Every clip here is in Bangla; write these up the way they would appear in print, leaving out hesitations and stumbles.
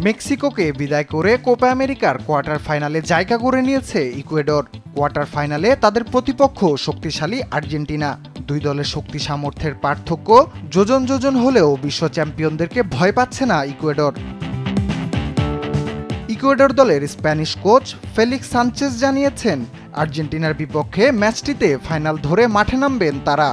মেক্সিকোকে বিদায় করে কোপা আমেরিকার কোয়ার্টার ফাইনালে জায়গা করে নিয়েছে ইকুয়েডর। কোয়ার্টার ফাইনালে তাদের প্রতিপক্ষ শক্তিশালী আর্জেন্টিনা। দুই দলের শক্তি সামর্থ্যের পার্থক্য যোজন যোজন হলেও বিশ্ব চ্যাম্পিয়নদেরকে ভয় পাচ্ছে না ইকুয়েডর। ইকুয়েডর দলের স্প্যানিশ কোচ ফেলিক্স সানচেজ জানিয়েছেন, আর্জেন্টিনার বিপক্ষে ম্যাচটিতে ফাইনাল ধরে মাঠে নামবেন তারা।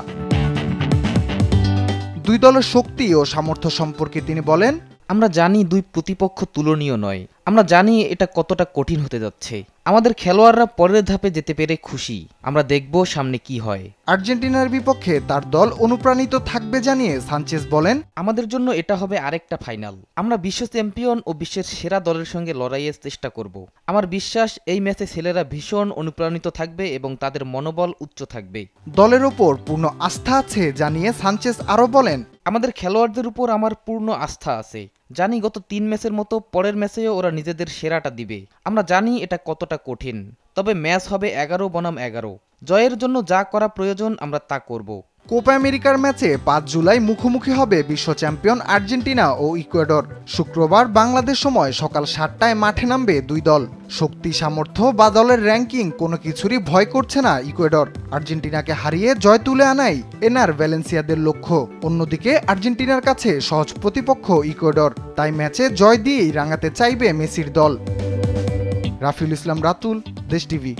দুই দলের শক্তি ও সামর্থ্য সম্পর্কে তিনি বলেন, আমরা জানি দুই প্রতিপক্ষ তুলনীয় নয়। আমরা জানি এটা কতটা কঠিন হতে যাচ্ছে। আমাদের খেলোয়াড়রা পরের ধাপে যেতে পেরে খুশি। আমরা দেখব সামনে কি হয়। আর্জেন্টিনার বিপক্ষে তার দল অনুপ্রাণিত থাকবে জানিয়ে সানচেজ বলেন, আমাদের জন্য এটা হবে আরেকটা ফাইনাল। আমরা বিশ্ব চ্যাম্পিয়ন ও বিশ্বের সেরা দলের সঙ্গে লড়াইয়ের চেষ্টা করব। আমার বিশ্বাস এই ম্যাচে ছেলেরা ভীষণ অনুপ্রাণিত থাকবে এবং তাদের মনোবল উচ্চ থাকবে। দলের ওপর পূর্ণ আস্থা আছে জানিয়ে সানচেজ আরও বলেন, আমাদের খেলোয়াড়দের উপর আমার পূর্ণ আস্থা আছে। জানি গত 3 ম্যাচের মতো পরের ম্যাচেও ওরা নিজেদের সেরাটা দিবে। আমরা জানি এটা কতটা কঠিন, তবে ম্যাচ হবে 11 বনাম 11। জয়ের জন্য যা করা প্রয়োজন আমরা তা করব। কোপা আমেরিকার ম্যাচে 5 জুলাই মুখোমুখি হবে বিশ্ব চ্যাম্পিয়ন আর্জেন্টিনা ও ইকুয়েডর। শুক্রবার বাংলাদেশ সময় সকাল 7টায় মাঠে নামবে দুই দল। শক্তি সামর্থ্য বা দলের র্যাঙ্কিং কোনো কিছুরই ভয় করছে না ইকুয়েডর। আর্জেন্টিনাকে হারিয়ে জয় তুলে আনাই এনার ভ্যালেন্সিয়াদের লক্ষ্য। অন্যদিকে আর্জেন্টিনার কাছে সহজ প্রতিপক্ষ ইকুয়েডর, তাই ম্যাচে জয় দিয়েই রাঙাতে চাইবে মেসির দল। রাফিউল ইসলাম রাতুল, দেশ টিভি।